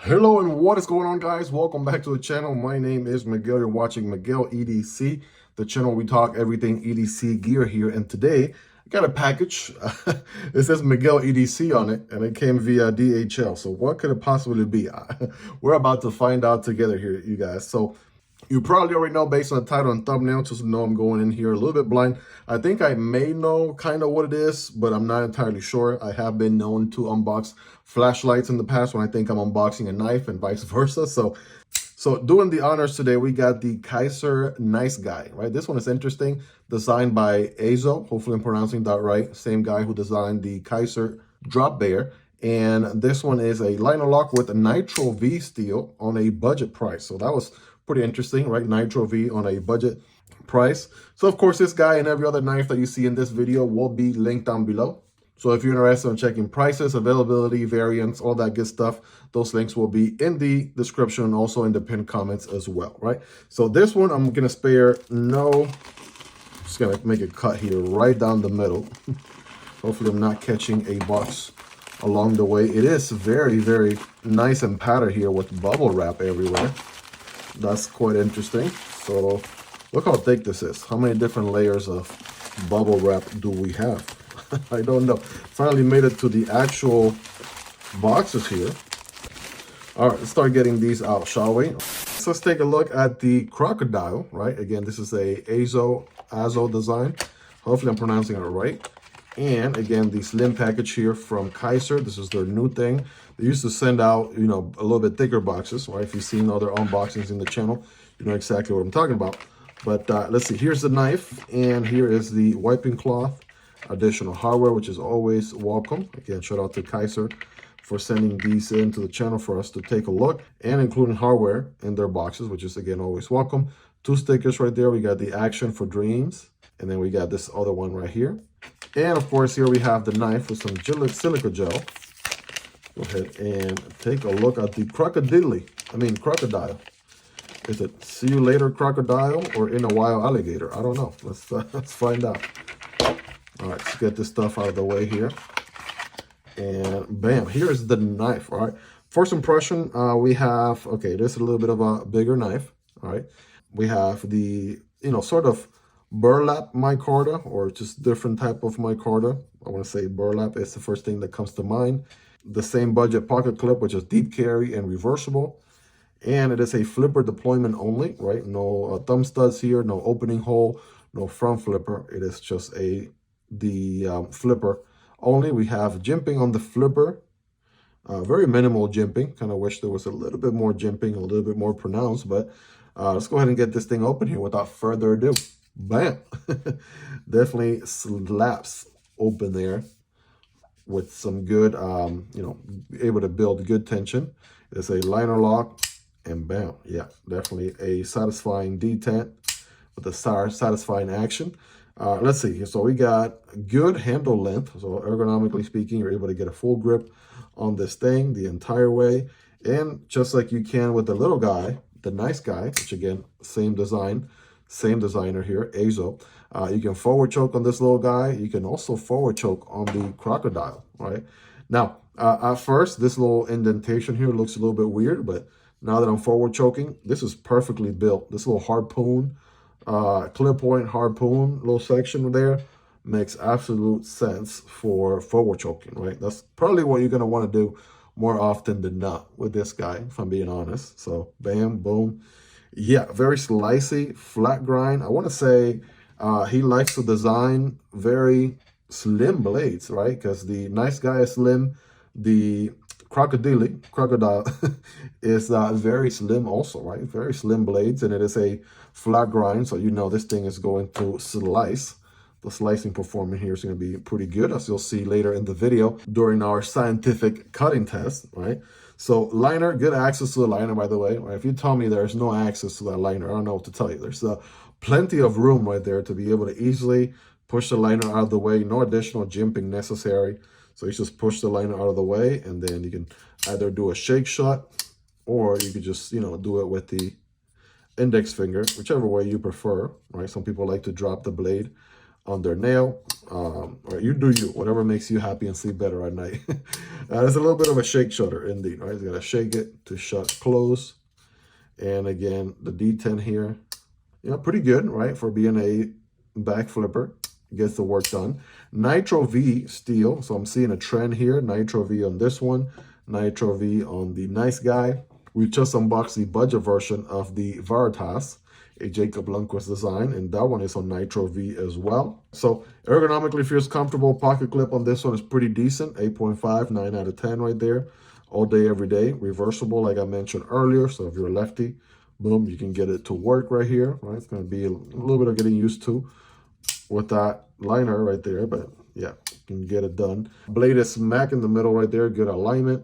Hello and what is going on, guys? Welcome back to the channel. My name is Miguel. You're watching Miguel EDC, the channel we talk everything EDC gear here. And today I got a package. It says Miguel EDC on it, and it came via DHL. So what could it possibly be? We're about to find out together here, you guys. So you probably already know based on the title and thumbnail, just know I'm going in here a little bit blind. I think I may know kind of what it is, but I'm not entirely sure. I have been known to unbox flashlights in the past when I think I'm unboxing a knife and vice versa. So doing the honors today, we got the Kizer Nice Guy, right? This one is interesting, designed by Azo. Hopefully I'm pronouncing that right. Same guy who designed the Kizer Drop Bear. And this one is a liner lock with a Nitro V steel on a budget price. So that was pretty interesting, right? Nitro V on a budget price. So of course, this guy and every other knife that you see in this video will be linked down below. So if you're interested in checking prices, availability, variants, all that good stuff, those links will be in the description and also in the pinned comments as well, right? So this one, I'm gonna spare just gonna make a cut here right down the middle. Hopefully I'm not catching a box along the way. It is very, very nice and patterned here with bubble wrap everywhere. That's quite interesting. So look how thick this is. How many different layers of bubble wrap do we have? I don't know. Finally made it to the actual boxes here. All right, let's start getting these out, shall we? So let's take a look at the Crocodile, right? Again, this is a Azo design. Hopefully I'm pronouncing it right. And again, the slim package here from Kizer. This is their new thing. They used to send out, a little bit thicker boxes, right? If you've seen other unboxings in the channel, you know exactly what I'm talking about. But let's see, here's the knife, and here is the wiping cloth, additional hardware, which is always welcome. Again, shout out to Kizer for sending these into the channel for us to take a look, and including hardware in their boxes, which is, again, always welcome. 2 stickers right there. We got the Action for Dreams, and then we got this other one right here. And of course, here we have the knife with some silica gel. Go ahead and take a look at the Crocodile. Is it see you later crocodile or in a while alligator? I don't know. Let's find out. All right, let's get this stuff out of the way here. And bam, here's the knife. All right, first impression, we have, okay, this is a little bit of a bigger knife. All right, we have the, sort of burlap micarta, or just different type of micarta. I want to say burlap is the first thing that comes to mind. The same budget pocket clip, which is deep carry and reversible. And it is a flipper deployment only, right? No thumb studs here, no opening hole, no front flipper. It is just the flipper only. We have jimping on the flipper. Very minimal jimping. Kind of wish there was a little bit more jimping, a little bit more pronounced, but let's go ahead and get this thing open here without further ado. Bam! Definitely slaps open there with some good, able to build good tension. It's a liner lock, and bam, yeah, definitely a satisfying detent with a satisfying action. Let's see here. So we got good handle length. So ergonomically speaking, you're able to get a full grip on this thing the entire way. And just like you can with the little guy, the Nice Guy, which again, same design, same designer here, Azo. You can forward choke on this little guy. You can also forward choke on the Crocodile, right? Now, at first, this little indentation here looks a little bit weird, but now that I'm forward choking, this is perfectly built. This little harpoon, clip point harpoon little section there makes absolute sense for forward choking, right? That's probably what you're going to want to do more often than not with this guy, if I'm being honest. So bam, boom. Yeah, very slicey, flat grind. I want to say he likes to design very slim blades, right? Because the Nice Guy is slim. The Crocodile is very slim also, right? Very slim blades, and it is a flat grind, so this thing is going to slice. The slicing performance here is going to be pretty good, as you'll see later in the video during our scientific cutting test, right? So liner, good access to the liner, by the way. Right? If you tell me there's no access to that liner, I don't know what to tell you. There's plenty of room right there to be able to easily push the liner out of the way. No additional jimping necessary. So you just push the liner out of the way, and then you can either do a shake shot, or you could just, do it with the index finger, whichever way you prefer, right? Some people like to drop the blade on their nail. Right, you do you, whatever makes you happy and sleep better at night. There's a little bit of a shake shutter indeed, right? You gotta shake it to shut close. And again, the D10 here, you know, pretty good, right? For being a back flipper, gets the work done. Nitro V steel, so I'm seeing a trend here. Nitro V on this one, Nitro V on the Nice Guy. We just unboxed the budget version of the Varatas, a Jacob Lundquist design, and that one is on Nitro V as well. So ergonomically feels comfortable. Pocket clip on this one is pretty decent, 8.5, 9 out of 10 right there. All day, every day. Reversible, like I mentioned earlier, so if you're a lefty, boom, you can get it to work right here, right? It's going to be a little bit of getting used to with that liner right there, but yeah, you can get it done. Blade is smack in the middle right there, good alignment.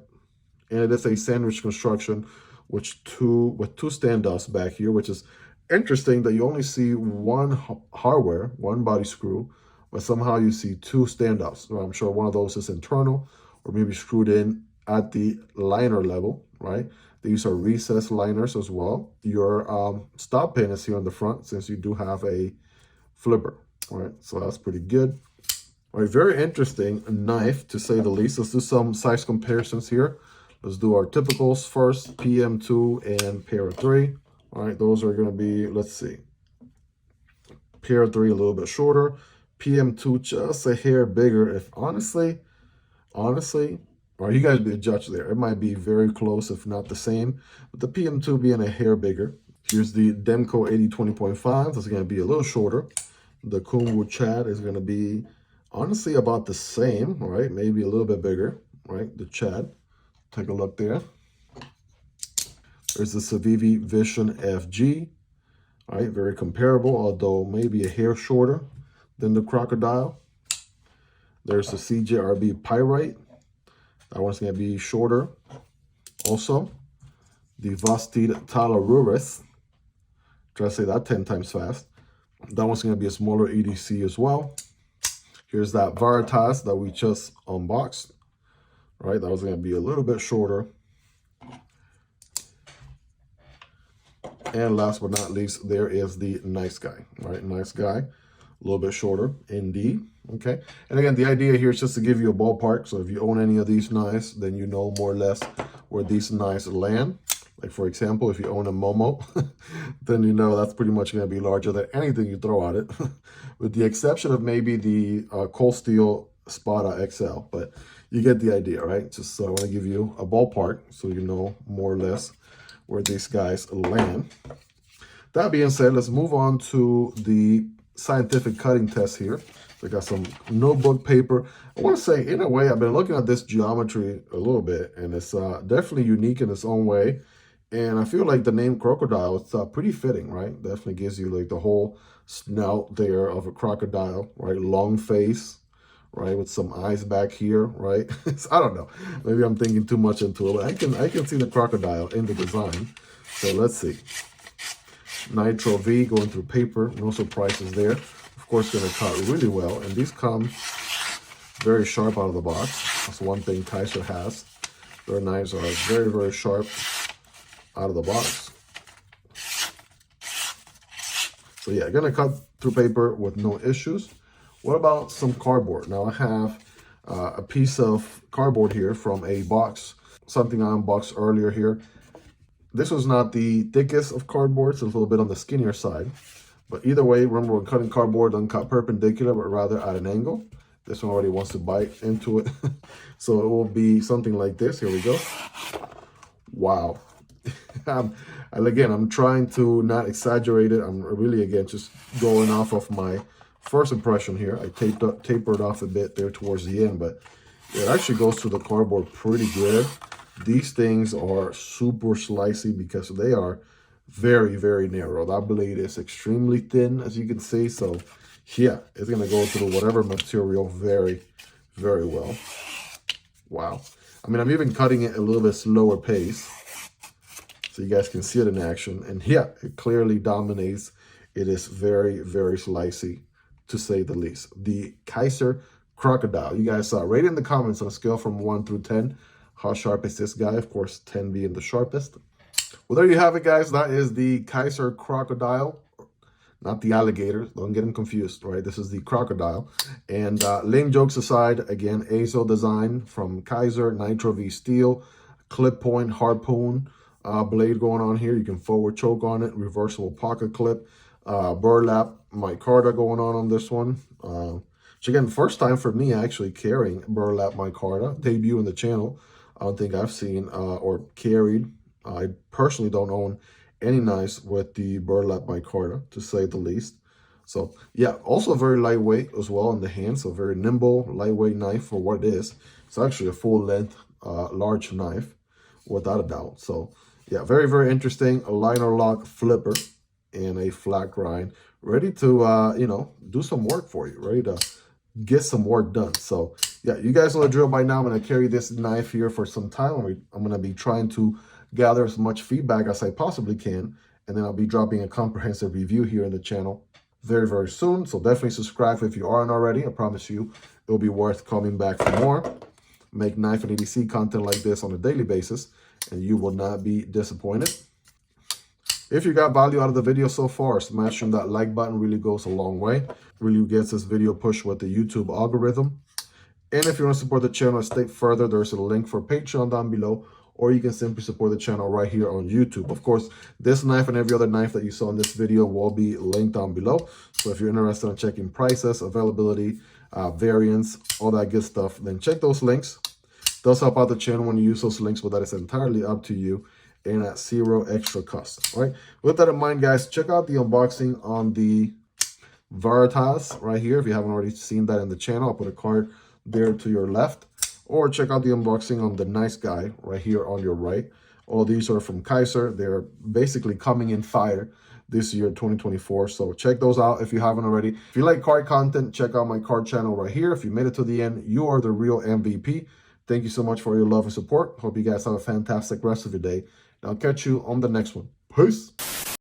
And it is a sandwich construction with two standoffs back here, which is interesting that you only see one hardware, one body screw, but somehow you see two standoffs. So I'm sure one of those is internal or maybe screwed in at the liner level, right? These are recessed liners as well. Your stop pin is here on the front since you do have a flipper, right? So that's pretty good. All right, very interesting knife to say the least. Let's do some size comparisons here. Let's do our typicals first, PM2 and Para 3. All right, those are gonna be, let's see. Para 3 a little bit shorter, PM2 just a hair bigger. If honestly, or you guys be a judge there. It might be very close, if not the same. But the PM2 being a hair bigger. Here's the Demko 8020.5. That's going to be a little shorter. The Kunwu Chad is going to be, honestly, about the same, right? Maybe a little bit bigger, right? The Chad. Take a look there. There's the Civivi Vision FG. All right, very comparable, although maybe a hair shorter than the Crocodile. There's the CJRB Pyrite. That one's going to be shorter. Also, the Vosteed Talarurus. Try to say that 10 times fast. That one's going to be a smaller EDC as well. Here's that Varatas that we just unboxed. Right, that was going to be a little bit shorter. And last but not least, there is the Nice Guy. Right, Nice Guy. A little bit shorter, indeed. Okay, and again, the idea here is just to give you a ballpark. So if you own any of these knives, then you know more or less where these knives land. Like for example, if you own a Momo, then you know that's pretty much going to be larger than anything you throw at it, with the exception of maybe the cold steel Spada XL. But you get the idea, right? Just I want to give you a ballpark so you know more or less where these guys land. That being said, let's move on to the scientific cutting test here. We got some notebook paper. I want to say, in a way, I've been looking at this geometry a little bit, and it's definitely unique in its own way. And I feel like the name Crocodile, it's pretty fitting, right? Definitely gives you like the whole snout there of a crocodile, right? Long face, right? With some eyes back here, right? I don't know. Maybe I'm thinking too much into it, but I can see the crocodile in the design. So let's see. Nitro V going through paper, no surprises there. Of course, going to cut really well, and these come very sharp out of the box. That's one thing Kizer has. Their knives are very, very sharp out of the box. So yeah, going to cut through paper with no issues. What about some cardboard? Now I have a piece of cardboard here from a box, something I unboxed earlier here. This was not the thickest of cardboard, so it's a little bit on the skinnier side. But either way, remember when cutting cardboard, don't cut perpendicular, but rather at an angle. This one already wants to bite into it. So it will be something like this. Here we go. Wow. And again, I'm trying to not exaggerate it. I'm really, again, just going off of my first impression here. I tapered off a bit there towards the end, but it actually goes through the cardboard pretty good. These things are super slicey because they are very, very narrow. That blade is extremely thin, as you can see. So yeah, it's going to go through whatever material very, very well. Wow. I mean, I'm even cutting it a little bit slower pace so you guys can see it in action. And yeah, it clearly dominates. It is very, very slicey, to say the least. The Kizer Crocodile. You guys rate in the comments on a scale from 1 through 10. How sharp is this guy? Of course, 10 being the sharpest. Well, there you have it, guys. That is the Kizer Crocodile. not the alligator. Don't get them confused, right? This is the crocodile. And lame jokes aside, again, ASO design from Kizer, Nitro V Steel, clip point, harpoon, blade going on here. You can forward choke on it, reversible pocket clip, burlap micarta going on this one. Which again, first time for me actually carrying burlap micarta, debut in the channel. I don't think I've seen or carried. I personally don't own any knives with the burlap micarta, to say the least. So yeah, also very lightweight as well in the hand. So very nimble, lightweight knife for what it is. It's actually a full length, large knife, without a doubt. So yeah, very, very interesting. A liner lock flipper and a flat grind, ready to, you know, do some work for you, ready to get some work done. So yeah, you guys know the drill by now. I'm going to carry this knife here for some time. I'm going to be trying to gather as much feedback as I possibly can, and then I'll be dropping a comprehensive review here in the channel very, very soon. So definitely subscribe if you aren't already. I promise you it'll be worth coming back for more. Make knife and EDC content like this on a daily basis, and you will not be disappointed. If you got value out of the video so far, smashing that like button really goes a long way. Really gets this video pushed with the YouTube algorithm. And if you want to support the channel a step further, there's a link for Patreon down below, or you can simply support the channel right here on YouTube. Of course, this knife and every other knife that you saw in this video will be linked down below. So if you're interested in checking prices, availability, variants, all that good stuff, then check those links. It does help out the channel when you use those links, but that is entirely up to you and at zero extra cost. All right. With that in mind, guys, check out the unboxing on the Varatas right here. If you haven't already seen that in the channel, I'll put a card there to your left. Or check out the unboxing on the Nice Guy right here on your right. All these are from Kizer. They're basically coming in fire this year, 2024. So check those out if you haven't already. If you like card content, check out my card channel right here. If you made it to the end, you are the real MVP. Thank you so much for your love and support. Hope you guys have a fantastic rest of your day. And I'll catch you on the next one. Peace.